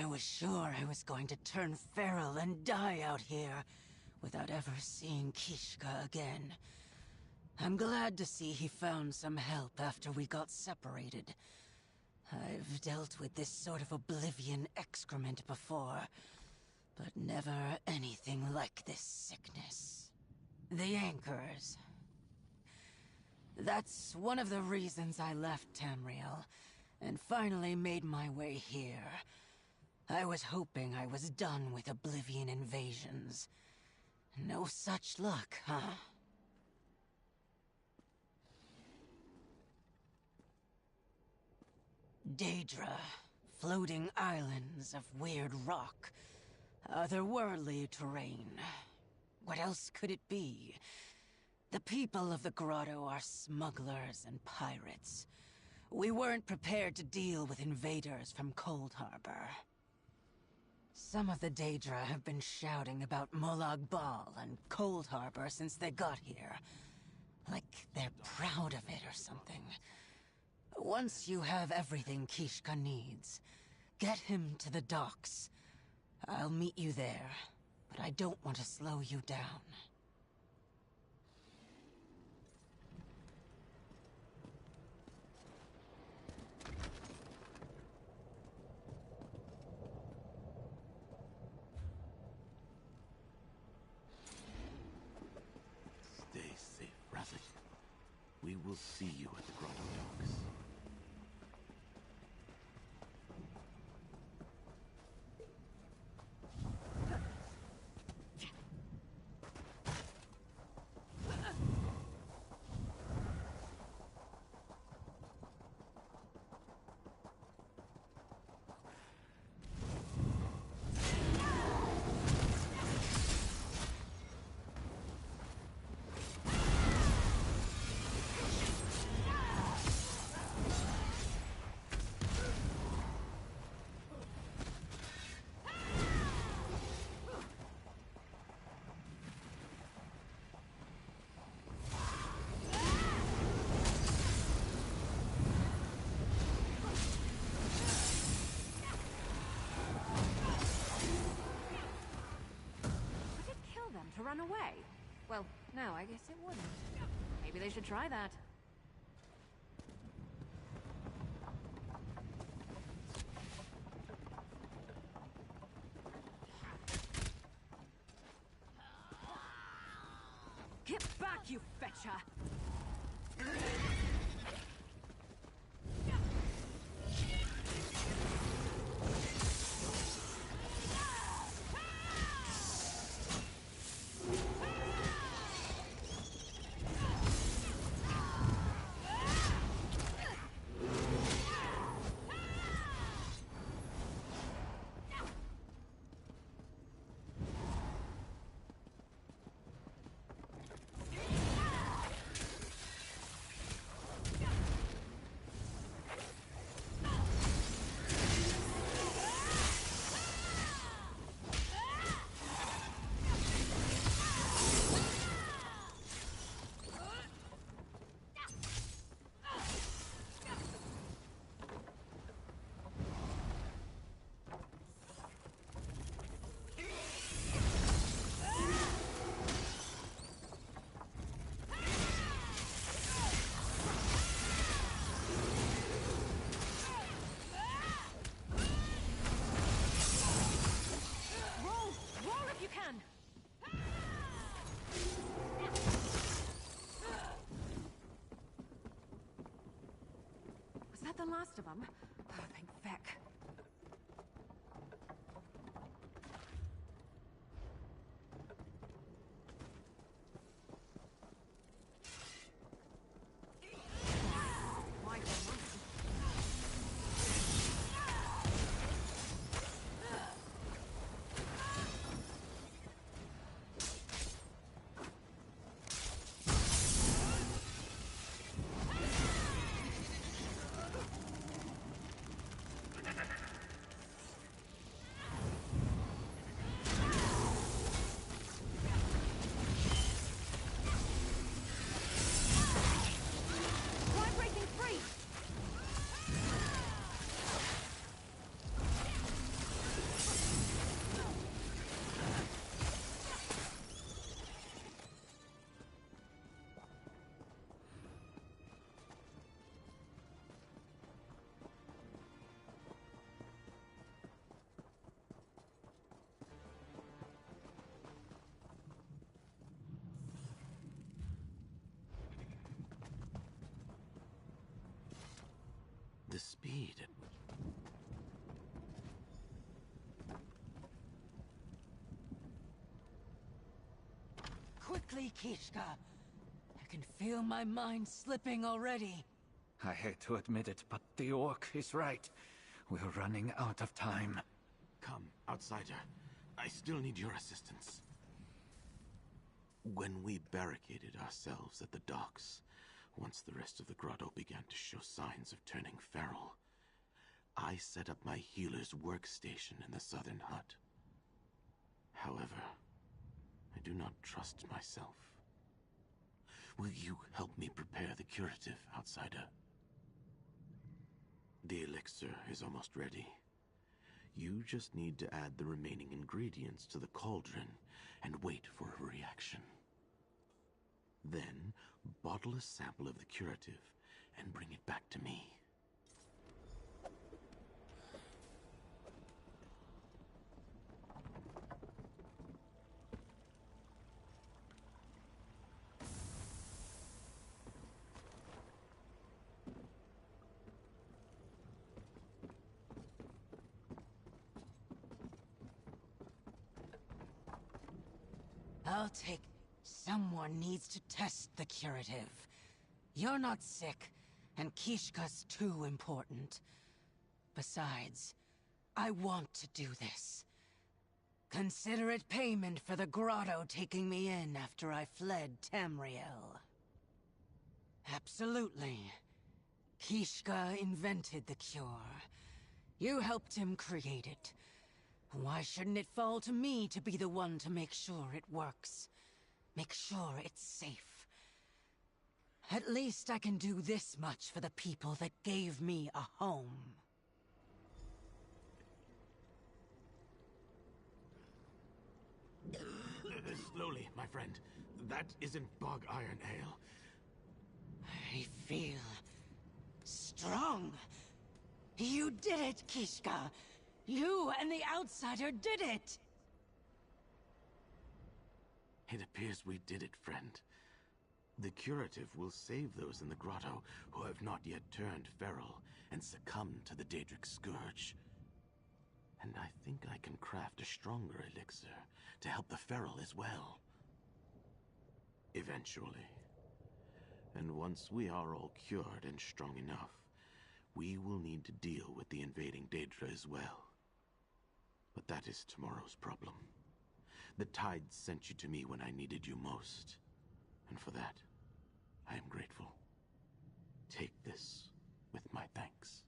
was sure I was going to turn feral and die out here without ever seeing Kishka again. I'm glad to see he found some help after we got separated. I've dealt with this sort of oblivion excrement before, but never anything like this sickness. The anchors. That's one of the reasons I left Tamriel, and finally made my way here. I was hoping I was done with Oblivion invasions. No such luck, huh? Daedra. Floating islands of weird rock. Otherworldly terrain. What else could it be? The people of the grotto are smugglers and pirates. We weren't prepared to deal with invaders from Cold Harbor. Some of the Daedra have been shouting about Molag Bal and Cold Harbor since they got here. Like they're proud of it or something. Once you have everything Kishka needs, get him to the docks. I'll meet you there, but I don't want to slow you down. Stay safe, Rabbit. We will see you at the grotto docks. To run away? Well, no, I guess it wouldn't. Maybe they should try that. Get back, you fetcher! The last of them? Oh, thank feck. quickly, Kishka. I can feel my mind slipping already. I hate to admit it, but the orc is right. We're running out of time. Come, outsider. I still need your assistance. When we barricaded ourselves at the docks, once the rest of the grotto began to show signs of turning feral, I set up my healer's workstation in the southern hut. However, I do not trust myself. Will you help me prepare the curative, outsider? The elixir is almost ready. You just need to add the remaining ingredients to the cauldron and wait for a reaction. Then, bottle a sample of the curative and bring it back to me. I'll take... Someone needs to test the curative. You're not sick, and Kishka's too important. Besides, I want to do this. Consider it payment for the grotto taking me in after I fled Tamriel. Absolutely. Kishka invented the cure. You helped him create it. Why shouldn't it fall to me to be the one to make sure it works? Make sure it's safe. At least I can do this much for the people that gave me a home. Slowly, my friend. That isn't bog iron ale. I feel... strong. You did it, Kishka. You and the outsider did it! It appears we did it, friend. The curative will save those in the grotto who have not yet turned feral and succumbed to the Daedric Scourge. And I think I can craft a stronger elixir to help the feral as well. Eventually. And once we are all cured and strong enough, we will need to deal with the invading Daedra as well. But that is tomorrow's problem. The Tides sent you to me when I needed you most. And for that, I am grateful. Take this with my thanks.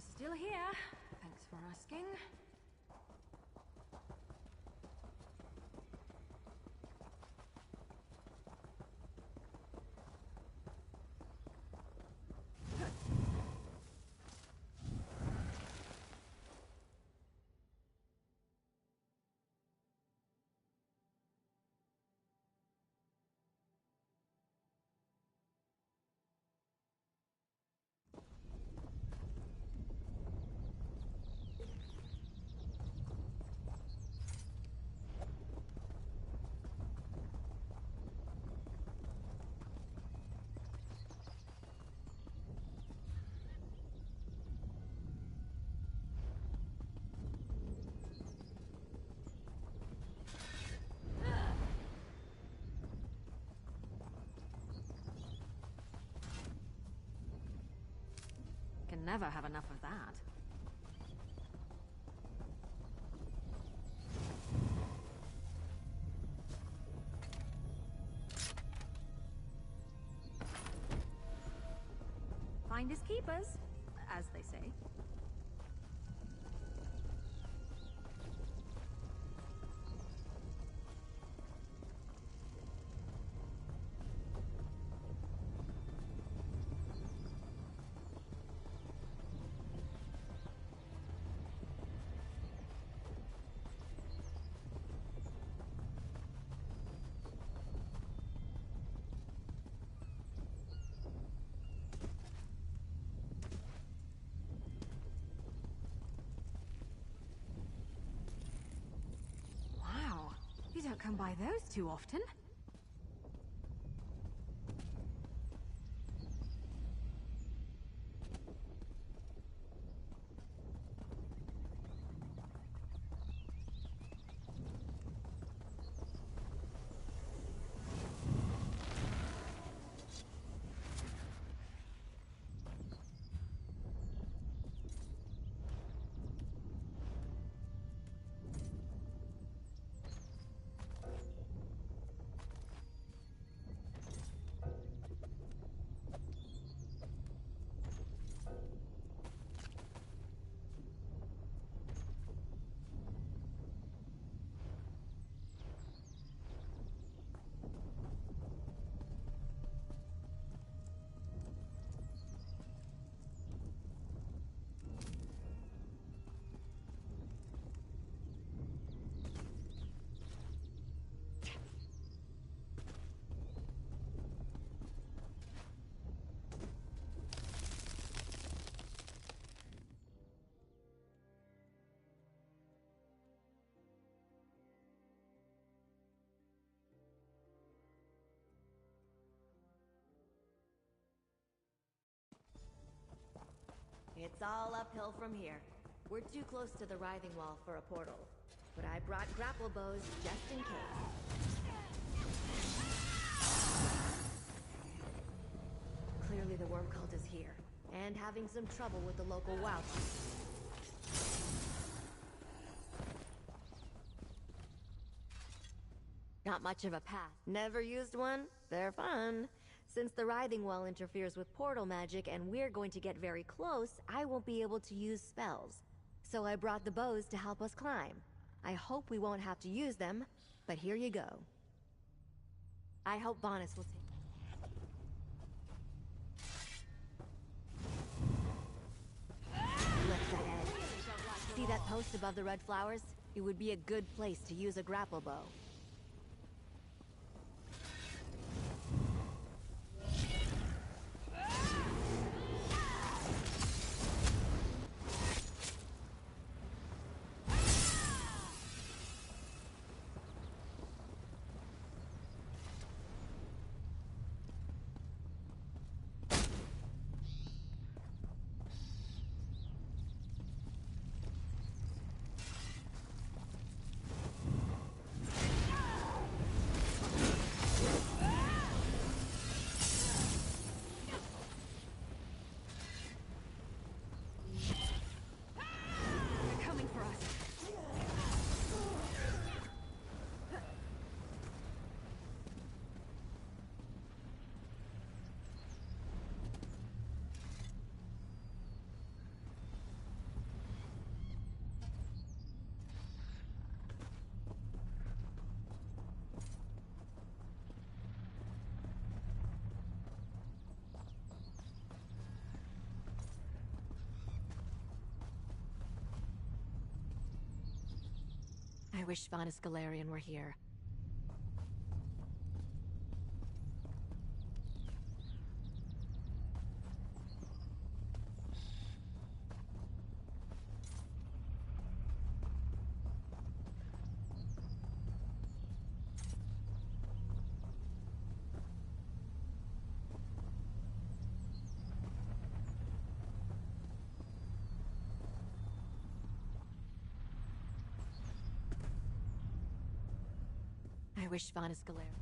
I'm still here. Thanks for asking. Can never have enough of that. Finders keepers, as they say. Wow, you don't come by those too often. It's all uphill from here. We're too close to the writhing wall for a portal. But I brought grapple bows just in case. Clearly the worm cult is here, and having some trouble with the local wildlife. Not much of a path. Never used one? They're fun. Since the writhing wall interferes with portal magic and we're going to get very close, I won't be able to use spells. So I brought the bows to help us climb. I hope we won't have to use them, but here you go. I hope Bonus will take... Looks ahead. See that post above the red flowers? It would be a good place to use a grapple bow. I wish Fauna Scalarian were here. I wish Fauna Scalarian.